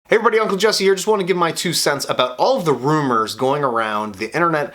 Hey everybody, Uncle Jesse here. Just want to give my 2 cents about all of the rumors going around the internet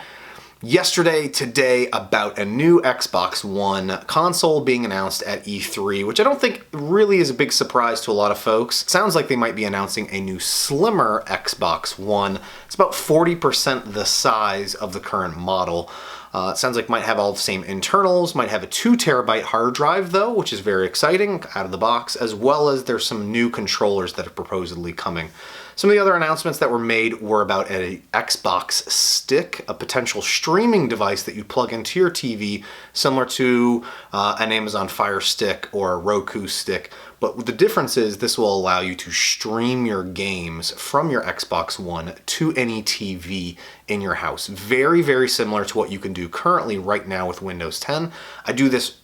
yesterday, today, about a new Xbox One console being announced at E3, which I don't think really is a big surprise to a lot of folks. It sounds like they might be announcing a new slimmer Xbox One. It's about 40% the size of the current model. It sounds like it might have all the same internals, might have a 2 terabyte hard drive though, which is very exciting out of the box, as well as there's some new controllers that are supposedly coming. Some of the other announcements that were made were about an Xbox Stick, a potential streaming device that you plug into your TV, similar to an Amazon Fire Stick or a Roku Stick. But the difference is this will allow you to stream your games from your Xbox One to any TV in your house. Very, very similar to what you can do currently right now with Windows 10. I do this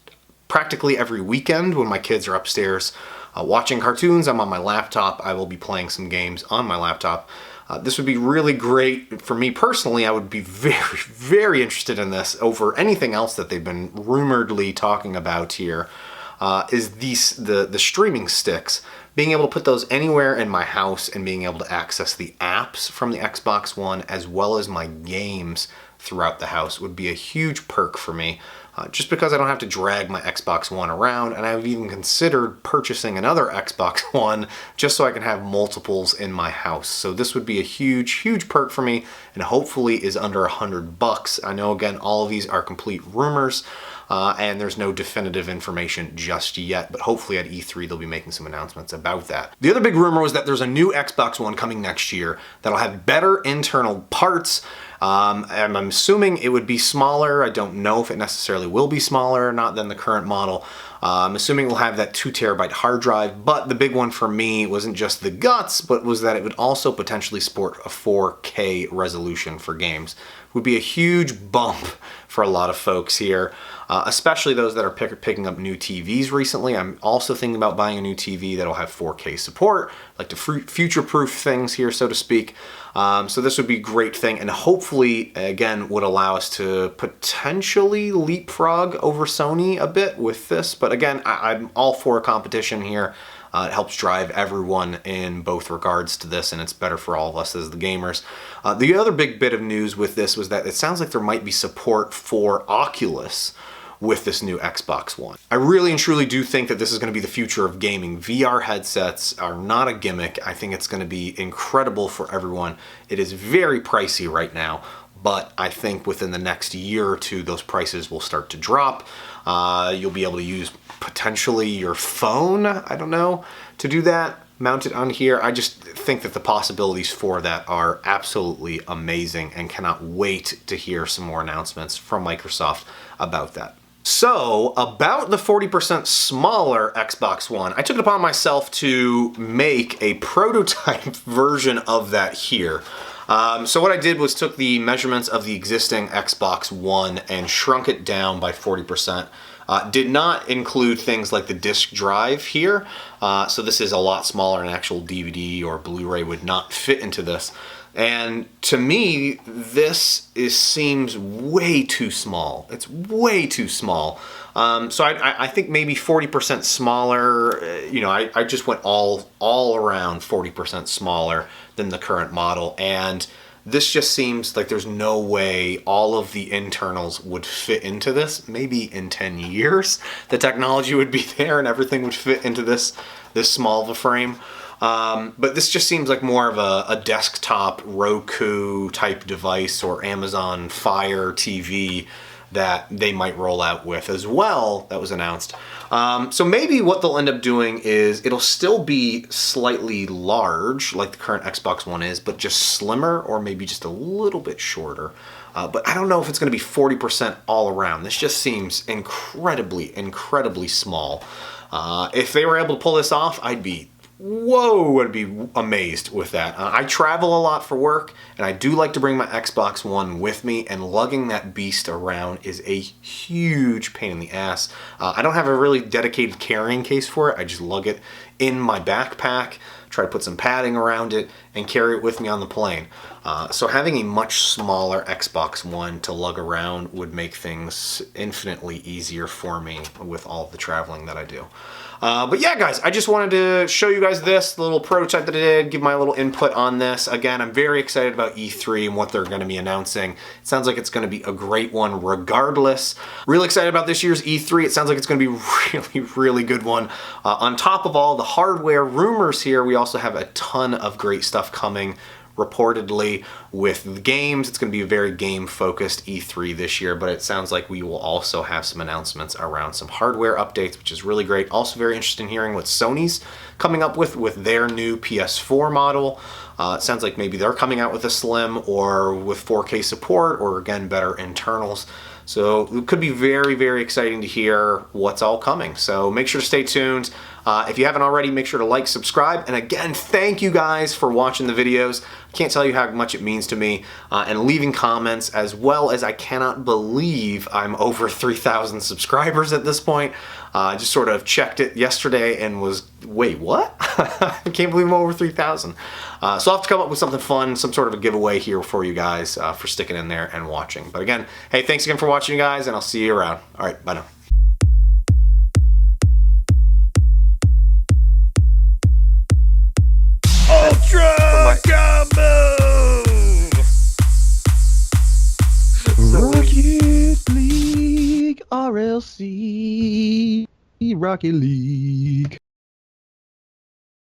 practically every weekend when my kids are upstairs watching cartoons. I'm on my laptop. I will be playing some games on my laptop. This would be really great for me personally. I would be very, very interested in this over anything else that they've been rumoredly talking about here. Is the streaming sticks, being able to put those anywhere in my house and being able to access the apps from the Xbox One as well as my games throughout the house would be a huge perk for me. Just because I don't have to drag my Xbox One around, and I've even considered purchasing another Xbox One just so I can have multiples in my house. So this would be a huge, huge perk for me, and hopefully is under $100. I know, again, all of these are complete rumors, and there's no definitive information just yet, but hopefully at E3 they'll be making some announcements about that. The other big rumor was that there's a new Xbox One coming next year that'll have better internal parts. I'm assuming it would be smaller. I don't know if it necessarily will be smaller or not than the current model. I'm assuming it will have that 2 terabyte hard drive, but the big one for me wasn't just the guts, but was that it would also potentially support a 4K resolution for games. It would be a huge bump for a lot of folks here, especially those that are picking up new TVs recently. I'm also thinking about buying a new TV that'll have 4K support, like to future-proof things here, so to speak. So this would be a great thing, and hopefully, again, would allow us to potentially leapfrog over Sony a bit with this. But again, I'm all for a competition here. It helps drive everyone in both regards to this, and it's better for all of us as the gamers. The other big bit of news with this was that it sounds like there might be support for Oculus with this new Xbox One. I really and truly do think that this is going to be the future of gaming. VR headsets are not a gimmick. I think it's going to be incredible for everyone. It is very pricey right now, but I think within the next year or two, those prices will start to drop. You'll be able to use potentially your phone, I don't know, to do that, mount it on here. I just think that the possibilities for that are absolutely amazing and cannot wait to hear some more announcements from Microsoft about that. So, about the 40% smaller Xbox One, I took it upon myself to make a prototype version of that here. So what I did was took the measurements of the existing Xbox One and shrunk it down by 40%. Did not include things like the disk drive here, so this is a lot smaller. An actual DVD or Blu-ray would not fit into this. And to me, this seems way too small. It's way too small. So I think maybe 40% smaller. I just went all around 40% smaller than the current model, and this just seems like there's no way all of the internals would fit into this. Maybe in 10 years, the technology would be there and everything would fit into this small of a frame. But this just seems like more of a desktop Roku type device or Amazon Fire TV that they might roll out with as well. That was announced. So maybe what they'll end up doing is it'll still be slightly large like the current Xbox One is, but just slimmer or maybe just a little bit shorter. But I don't know if it's going to be 40% all around. This just seems incredibly, incredibly small. If they were able to pull this off, I'd be amazed with that. I travel a lot for work, and I do like to bring my Xbox One with me, and lugging that beast around is a huge pain in the ass. I don't have a really dedicated carrying case for it. I just lug it in my backpack, try to put some padding around it, and carry it with me on the plane. So having a much smaller Xbox One to lug around would make things infinitely easier for me with all of the traveling that I do. But yeah, guys, I just wanted to show you guys this little prototype that I did, give my little input on this. Again, I'm very excited about E3 and what they're going to be announcing. It sounds like it's going to be a great one regardless. Really excited about this year's E3. It sounds like it's going to be really, really good one. On top of all the hardware rumors here, we also have a ton of great stuff coming reportedly with the games. It's going to be a very game-focused E3 this year, but it sounds like we will also have some announcements around some hardware updates, which is really great. Also very interested in hearing what Sony's coming up with their new PS4 model. It sounds like maybe they're coming out with a Slim or with 4K support, or again, better internals. So it could be very, very exciting to hear what's all coming. So make sure to stay tuned. If you haven't already, make sure to like, subscribe, and again, thank you guys for watching the videos. I can't tell you how much it means to me, and leaving comments, as well as I cannot believe I'm over 3,000 subscribers at this point. I just sort of checked it yesterday and was, wait, what? I can't believe I'm over 3,000. So I'll have to come up with something fun, some sort of a giveaway here for you guys for sticking in there and watching. But again, hey, thanks again for watching, guys, and I'll see you around. All right, bye now. Ultra Combo! Rocket League RLC. Rocket League.